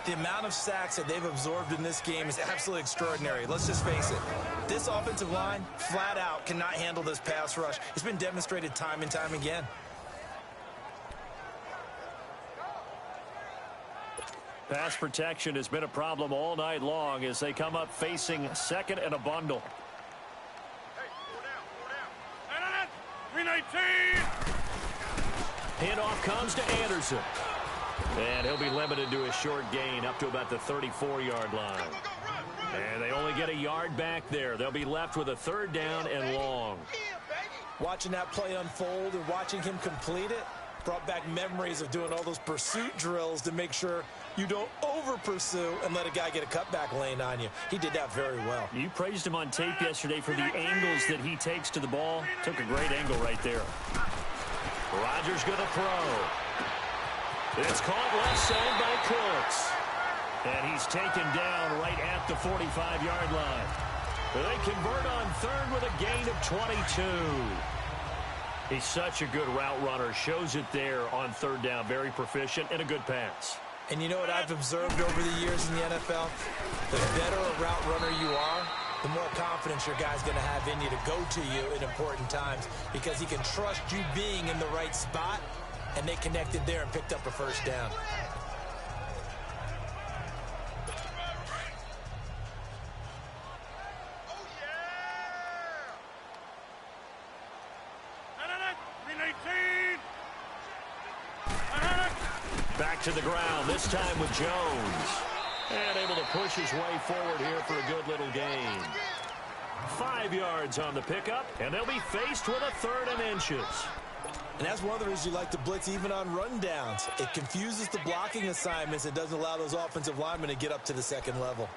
The amount of sacks that they've absorbed in this game is absolutely extraordinary. Let's just face it. This offensive line, flat out, cannot handle this pass rush. It's been demonstrated time and time again. Pass protection has been a problem all night long as they come up facing 2nd and a bundle. Handoff comes to Anderson. And he'll be limited to a short gain up to about the 34-yard line. And they only get a yard back there. They'll be left with a 3rd down and long. Watching that play unfold and watching him complete it brought back memories of doing all those pursuit drills to make sure you don't over-pursue and let a guy get a cutback lane on you. He did that very well. You praised him on tape yesterday for the angles that he takes to the ball. Took a great angle right there. Rodgers going to throw. It's caught left side by Cooks. And he's taken down right at the 45-yard line. They convert on 3rd with a gain of 22. He's such a good route runner. Shows it there on 3rd down. Very proficient and a good pass. And you know what I've observed over the years in the NFL? The better a route runner you are, the more confidence your guy's going to have in you to go to you in important times because he can trust you being in the right spot. And they connected there and picked up a 1st down. Back to the ground, this time with Jones. And able to push his way forward here for a good little gain. 5 yards on the pickup, and they'll be faced with a 3rd and inches. And that's one of the reasons you like to blitz even on rundowns. It confuses the blocking assignments. It doesn't allow those offensive linemen to get up to the 2nd level.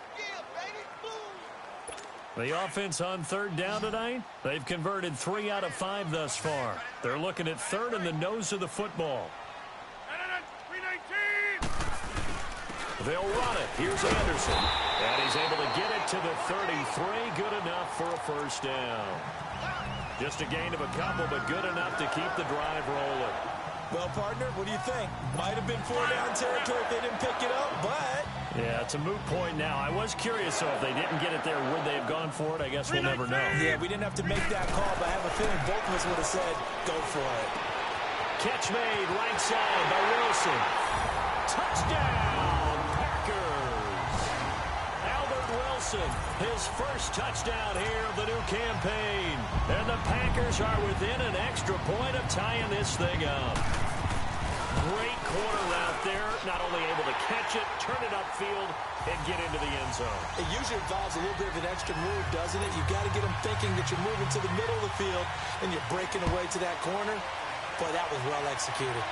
The offense on 3rd down tonight, they've converted 3 out of 5 thus far. They're looking at 3rd in the nose of the football. They'll run it. Here's Anderson. And he's able to get it to the 33. Good enough for a 1st down. Just a gain of a couple, but good enough to keep the drive rolling. Well, partner, what do you think? Might have been 4-down territory if they didn't pick it up, but... Yeah, it's a moot point now. I was curious, so if they didn't get it there, would they have gone for it? I guess we'll never know. Yeah, we didn't have to make that call, but I have a feeling both of us would have said, go for it. Catch made, right side by Wilson. Touchdown, Packers! Albert Wilson, his first touchdown here of the new campaign. And the Packers are within an extra point of tying this thing up. great corner route there. Not only able to catch it, turn it upfield, and get into the end zone. It usually involves a little bit of an extra move, doesn't it? You've got to get them thinking that you're moving to the middle of the field and you're breaking away to that corner. Boy, that was well executed.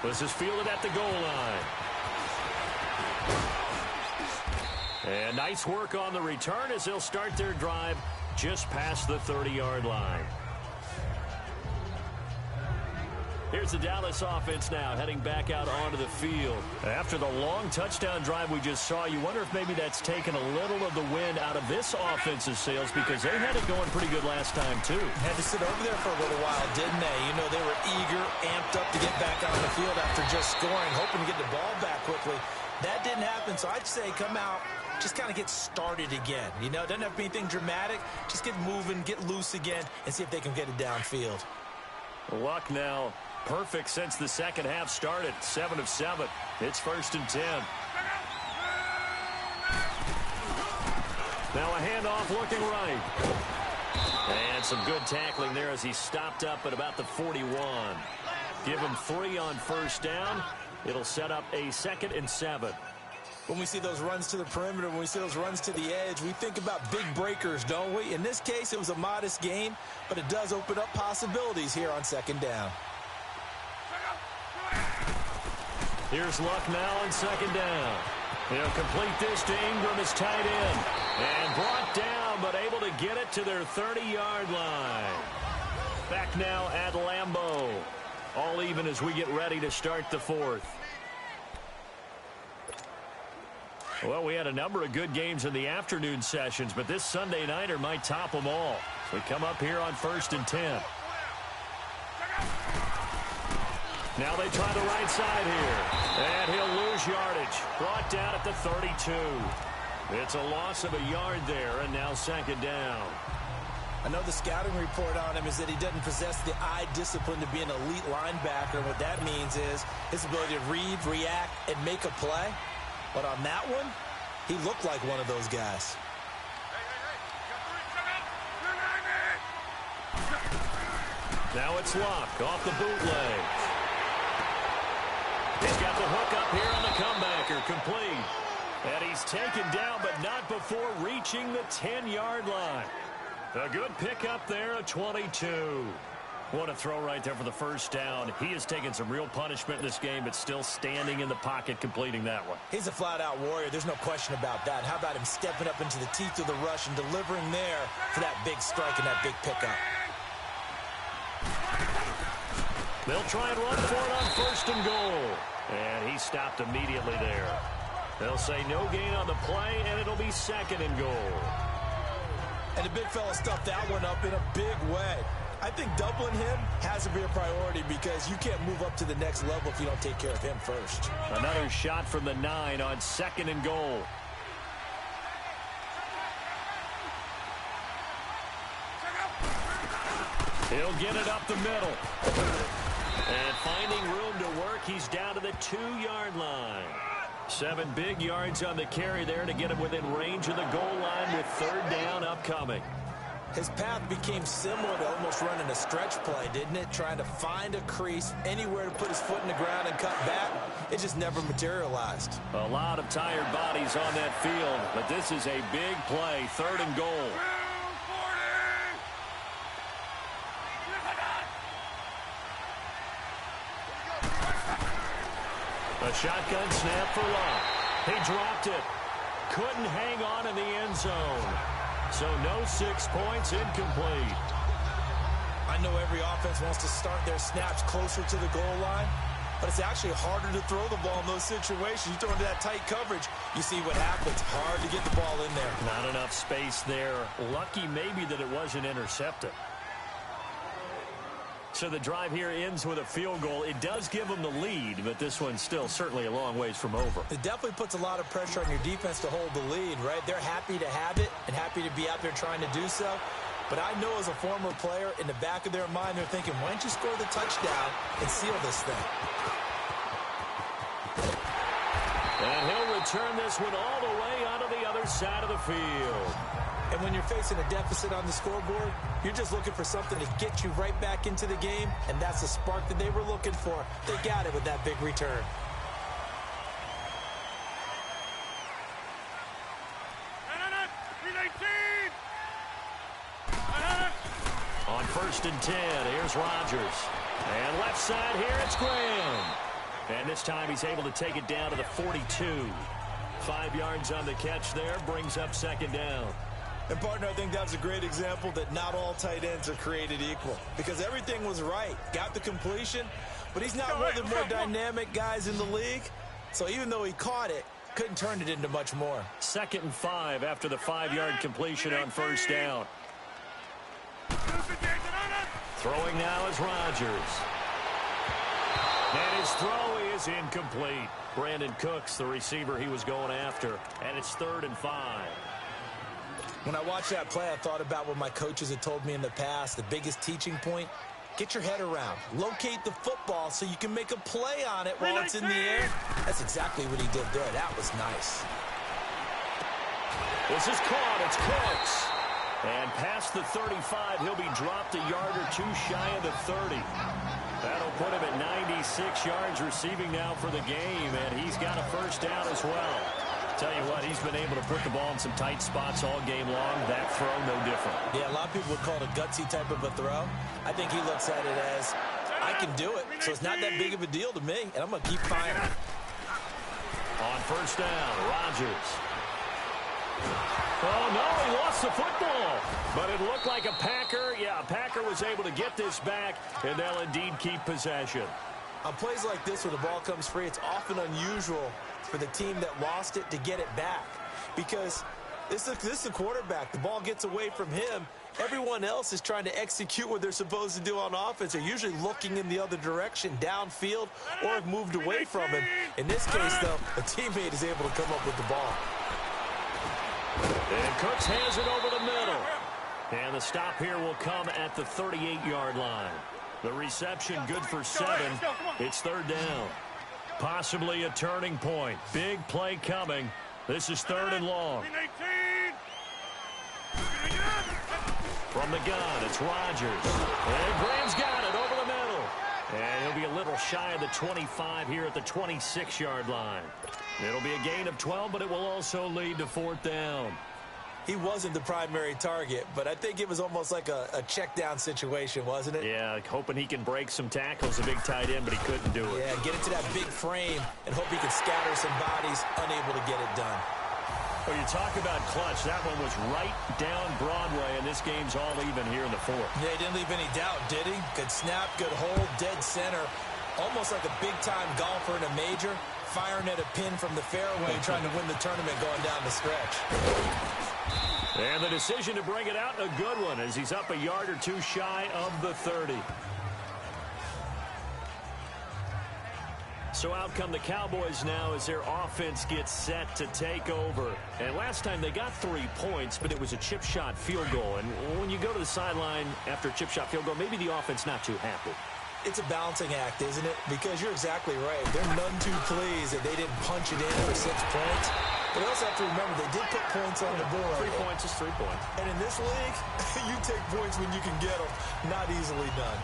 This is fielded at the goal line. And nice work on the return as they'll start their drive just past the 30-yard line. Here's the Dallas offense now heading back out onto the field. After the long touchdown drive we just saw, you wonder if maybe that's taken a little of the wind out of this offense's sails because they had it going pretty good last time too. Had to sit over there for a little while, didn't they? You know, they were eager, amped up to get back out on the field after just scoring, hoping to get the ball back quickly. That didn't happen, so I'd say come out, just kind of get started again. You know, doesn't have to be anything dramatic. Just get moving, get loose again, and see if they can get it downfield. Luck now. Perfect since the second half started. 7 of 7. It's 1st and 10. Now a handoff looking right. And some good tackling there as he stopped up at about the 41. Give him 3 on first down. It'll set up a 2nd and 7. When we see those runs to the perimeter, when we see those runs to the edge, we think about big breakers, don't we? In this case, it was a modest gain, but it does open up possibilities here on 2nd down. Here's Luck now on 2nd down. He'll complete this to Ingram, his tight end. And brought down, but able to get it to their 30-yard line. Back now at Lambeau. All even as we get ready to start the 4th. Well, we had a number of good games in the afternoon sessions, but this Sunday nighter might top them all. We come up here on 1st and 10. Now they try the right side here. And he'll lose yardage. Brought down at the 32. It's a loss of a yard there, and now 2nd down. I know the scouting report on him is that he doesn't possess the eye discipline to be an elite linebacker. And what that means is his ability to read, react, and make a play. But on that one, he looked like one of those guys. Now it's Luck off the bootleg. He's got the hook up here on the comebacker, complete. And he's taken down, but not before reaching the 10-yard line. A good pickup there, a 22. What a throw right there for the first down. He has taken some real punishment in this game, but still standing in the pocket, completing that one. He's a flat-out warrior. There's no question about that. How about him stepping up into the teeth of the rush and delivering there for that big strike and that big pickup? They'll try and run for it on 1st and goal. And he stopped immediately there. They'll say no gain on the play, and it'll be 2nd and goal. And the big fella stuffed that one up in a big way. I think doubling him has to be a priority because you can't move up to the next level if you don't take care of him first. Another shot from the 9 on 2nd and goal. He'll get it up the middle. And finding room to work, he's down to the 2-yard line. 7 big yards on the carry there to get him within range of the goal line with 3rd down upcoming. His path became similar to almost running a stretch play, didn't it? Trying to find a crease, anywhere to put his foot in the ground and cut back. It just never materialized. A lot of tired bodies on that field, but this is a big play, 3rd and goal. A shotgun snap for Luck. He dropped it. Couldn't hang on in the end zone. So no 6 points, incomplete. I know every offense wants to start their snaps closer to the goal line, but it's actually harder to throw the ball in those situations. You throw into that tight coverage, you see what happens. Hard to get the ball in there. Not enough space there. Lucky maybe that it wasn't intercepted. So the drive here ends with a field goal. It does give them the lead, but this one's still certainly a long ways from over. It definitely puts a lot of pressure on your defense to hold the lead, right? They're happy to have it and happy to be out there trying to do so. But I know as a former player, in the back of their mind, they're thinking, why don't you score the touchdown and seal this thing? And he'll return this one all the way onto the other other side of the field. And when you're facing a deficit on the scoreboard, you're just looking for something to get you right back into the game, and that's the spark that they were looking for. They got it with that big return. On 1st and 10, here's Rodgers. And left side here, it's Graham. And this time he's able to take it down to the 42. 5 yards on the catch there, brings up 2nd down. And, partner, I think that's a great example that not all tight ends are created equal. Because everything was right. Got the completion, but he's not one of the more dynamic guys in the league. So even though he caught it, couldn't turn it into much more. 2nd and 5 after the 5-yard completion on 1st down. Throwing now is Rodgers. And his throw is incomplete. Brandon Cooks, the receiver he was going after. And it's 3rd and 5. When I watched that play, I thought about what my coaches had told me in the past. The biggest teaching point, get your head around. Locate the football so you can make a play on it while it's in the air. That's exactly what he did there. That was nice. This is caught. It's Cooks. And past the 35, he'll be dropped a yard or two shy of the 30. That'll put him at 96 yards receiving now for the game, and he's got a 1st down as well. Tell you what, he's been able to put the ball in some tight spots all game long. That throw, no different. Yeah, a lot of people would call it a gutsy type of a throw. I think he looks at it as, I can do it, so it's not that big of a deal to me, and I'm going to keep firing. On 1st down, Rodgers. Oh, no, he lost the football. But it looked like a Packer. Yeah, a Packer was able to get this back, and they'll indeed keep possession. On plays like this where the ball comes free, it's often unusual for the team that lost it to get it back. Because this is the quarterback. The ball gets away from him. Everyone else is trying to execute what they're supposed to do on offense. They're usually looking in the other direction, downfield, or have moved away from him. In this case, though, a teammate is able to come up with the ball. And Cooks hands it over the middle. And the stop here will come at the 38-yard line. The reception good for 7. It's 3rd down. Possibly a turning point. Big play coming. This is 3rd and long. From the gun, it's Rodgers. And Graham's got it over the middle. And he'll be a little shy of the 25 here at the 26-yard line. It'll be a gain of 12, but it will also lead to 4th down. He wasn't the primary target, but I think it was almost like a check-down situation, wasn't it? Yeah, hoping he can break some tackles, a big tight end, but he couldn't do it. Yeah, get it to that big frame and hope he can scatter some bodies, unable to get it done. Well, you talk about clutch. That one was right down Broadway, and this game's all even here in the 4th. Yeah, he didn't leave any doubt, did he? Good snap, good hold, dead center. Almost like a big-time golfer in a major, firing at a pin from the fairway, trying to win the tournament going down the stretch. And the decision to bring it out, a good one, as he's up a yard or two shy of the 30. So out come the Cowboys now as their offense gets set to take over. And last time they got 3 points, but it was a chip shot field goal. And when you go to the sideline after a chip shot field goal, maybe the offense not too happy. It's a balancing act, isn't it? Because you're exactly right. They're none too pleased that they didn't punch it in for 6 points. But you also have to remember they did put points on the board. 3 points is 3 points. And in this league, you take points when you can get them. Not easily done.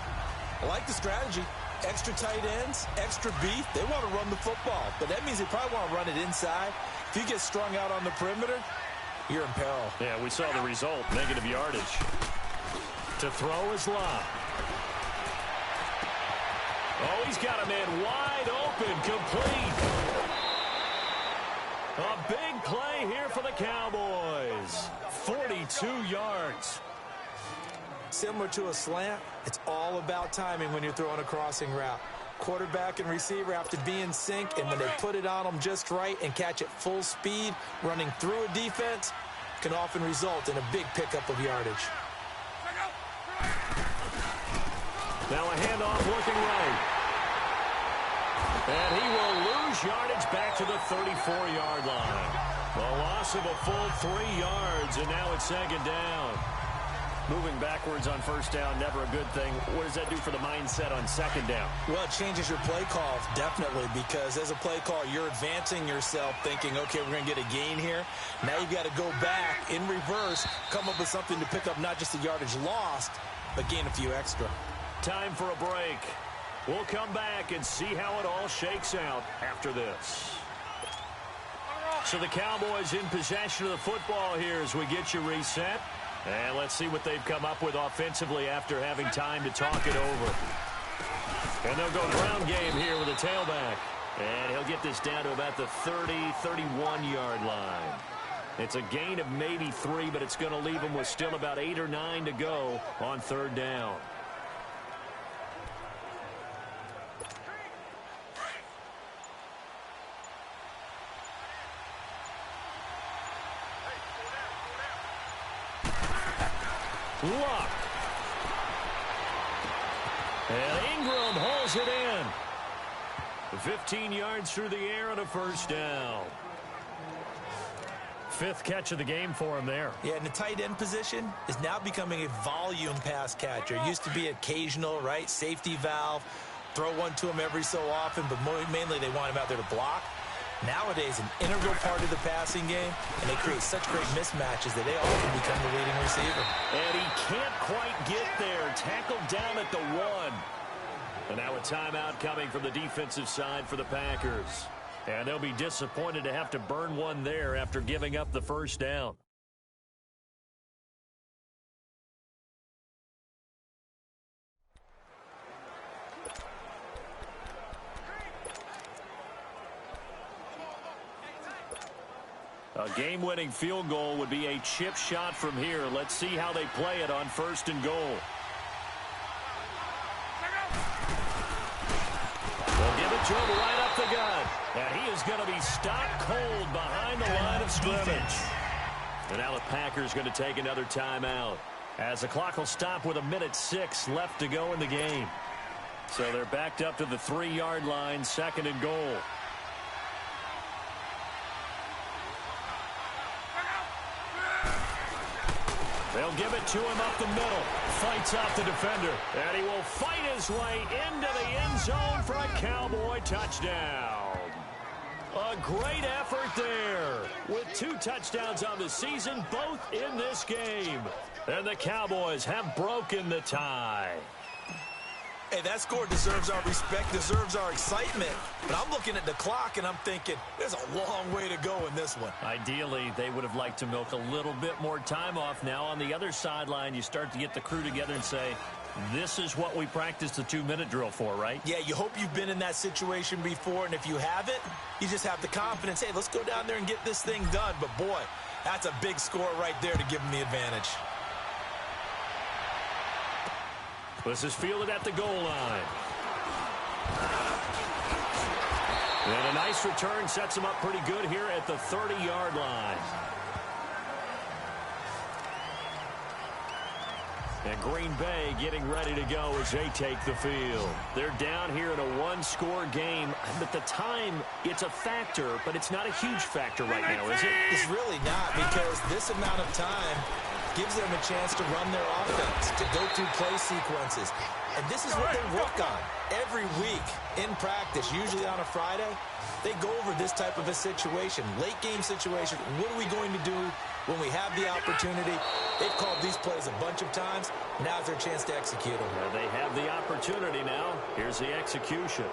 I like the strategy. Extra tight ends, extra beef. They want to run the football. But that means they probably want to run it inside. If you get strung out on the perimeter, you're in peril. Yeah, we saw the result. Negative yardage. To throw is Lott. Oh, he's got a man wide open, complete. A big play here for the Cowboys. 42 yards. Similar to a slant, it's all about timing when you're throwing a crossing route. Quarterback and receiver have to be in sync, and when they put it on them just right and catch it full speed, running through a defense can often result in a big pickup of yardage. Now a handoff looking right. And he will lose yardage back to the 34-yard line. A loss of a full 3 yards, and now it's 2nd down. Moving backwards on first down, never a good thing. What does that do for the mindset on second down? Well, it changes your play call, definitely, because as a play call, you're advancing yourself thinking, okay, we're going to get a gain here. Now you've got to go back in reverse, come up with something to pick up not just the yardage lost, but gain a few extra. Time for a break. We'll come back and see how it all shakes out after this. So the Cowboys in possession of the football here as we get you reset. And let's see what they've come up with offensively after having time to talk it over. And they'll go ground game here with a tailback. And he'll get this down to about the 30, 31-yard line. It's a gain of maybe 3, but it's going to leave them with still about 8 or 9 to go on third down. Luck. And Ingram hauls it in. 15 yards through the air and a first down. 5th catch of the game for him there. Yeah, and the tight end position is now becoming a volume pass catcher. It used to be occasional, right? Safety valve. Throw one to him every so often, but mainly they want him out there to block. Nowadays, an integral part of the passing game, and they create such great mismatches that they often become the leading receiver. And he can't quite get there. Tackled down at the 1. And now a timeout coming from the defensive side for the Packers. And they'll be disappointed to have to burn one there after giving up the first down. A game-winning field goal would be a chip shot from here. Let's see how they play it on 1st and goal. They'll give it to him right up the gut. And he is going to be stopped cold behind the line of scrimmage. And now the Packers going to take another timeout, as the clock will stop with 1:06 left to go in the game. So they're backed up to the 3-yard line, 2nd and goal. They'll give it to him up the middle. Fights off the defender. And he will fight his way into the end zone for a Cowboy touchdown. A great effort there. With 2 touchdowns on the season, both in this game. And the Cowboys have broken the tie. Hey, that score deserves our respect, deserves our excitement. But I'm looking at the clock, and I'm thinking, there's a long way to go in this one. Ideally, they would have liked to milk a little bit more time off. Now, on the other sideline, you start to get the crew together and say, this is what we practiced the 2-minute drill for, right? Yeah, you hope you've been in that situation before, and if you haven't, you just have the confidence, hey, let's go down there and get this thing done. But, boy, that's a big score right there to give them the advantage. This is fielded at the goal line. And a nice return sets him up pretty good here at the 30-yard line. And Green Bay getting ready to go as they take the field. They're down here in a 1-score game. But the time, it's a factor, but it's not a huge factor right now, is it? It's really not, because this amount of time gives them a chance to run their offense, to go through play sequences. And this is what they work on every week in practice, usually on a Friday. They go over this type of a situation, late game situation. What are we going to do when we have the opportunity? They've called these plays a bunch of times. Now's their chance to execute them. Well, they have the opportunity now. Here's the execution.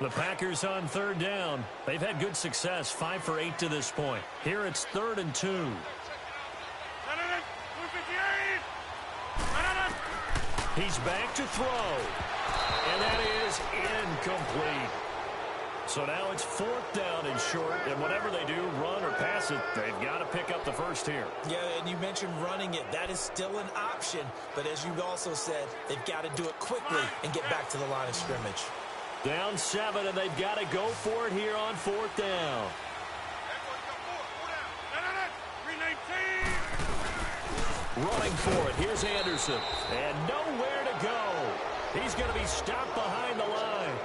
The Packers on 3rd down. They've had good success, 5 for 8 to this point. Here it's 3rd and 2. He's back to throw. And that is incomplete. So now it's 4th down and short. And whatever they do, run or pass it, they've got to pick up the first here. Yeah, and you mentioned running it. That is still an option. But as you've also said, they've got to do it quickly and get back to the line of scrimmage. Down 7, and they've got to go for it here on 4th down. Running for it. Here's Anderson. And nowhere to go. He's going to be stopped behind the line.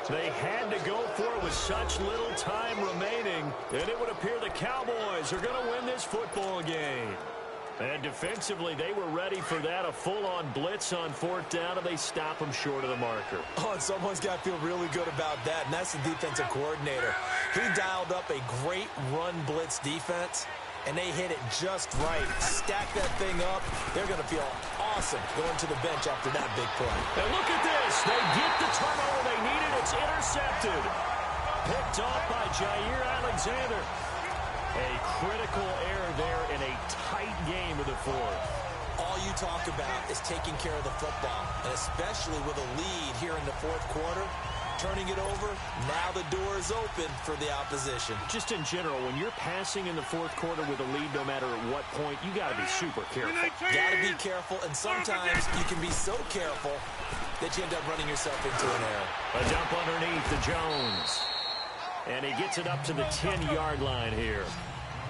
They had to go for it with such little time remaining, and it would appear the Cowboys are going to win this football game. And defensively, they were ready for that, a full-on blitz on fourth down, and they stop them short of the marker. Oh, and someone's got to feel really good about that, and that's the defensive coordinator. He dialed up a great run blitz defense, and they hit it just right. Stack that thing up. They're going to feel awesome going to the bench after that big play. And look at this. They get the turnover they needed. It's intercepted. Picked off by Jair Alexander. A critical error there in a tight game of the fourth. All you talk about is taking care of the football, and especially with a lead here in the fourth quarter. Turning it over, now the door is open for the opposition. Just in general, when you're passing in the fourth quarter with a lead, no matter at what point, you got to be super careful. Got to be careful, and sometimes you can be so careful that you end up running yourself into an error. A dump underneath to Jones. And he gets it up to the 10-yard line here.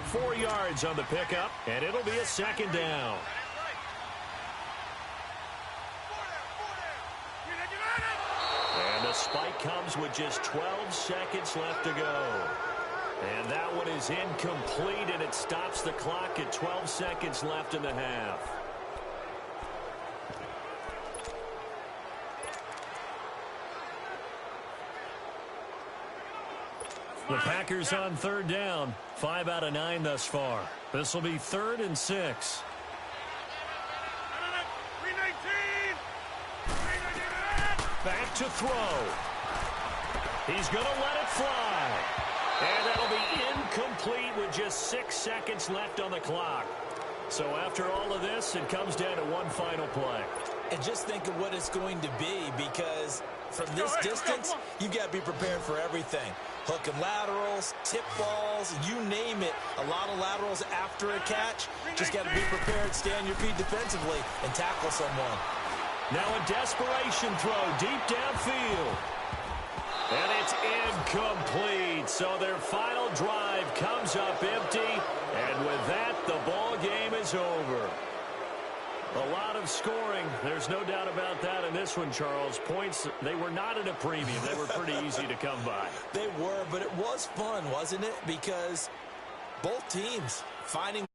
4 yards on the pickup, and it'll be a second down. And the spike comes with just 12 seconds left to go. And that one is incomplete, and it stops the clock at 12 seconds left in the half. The Packers on third down. 5 out of 9 thus far. This will be 3rd and 6. Back to throw. He's going to let it fly. And that'll be incomplete with just 6 seconds left on the clock. So after all of this, it comes down to one final play. And just think of what it's going to be, because from this distance, you've got to be prepared for everything. Hook and laterals, tip balls, you name it. A lot of laterals after a catch. Just got to be prepared, stay on your feet defensively, and tackle someone. Now a desperation throw deep downfield. And it's incomplete. So their final drive comes up empty. And with that, the ball game is over. A lot of scoring. There's no doubt about that in this one, Charles. Points, they were not at a premium. They were pretty easy to come by. They were, but it was fun, wasn't it? Because both teams finding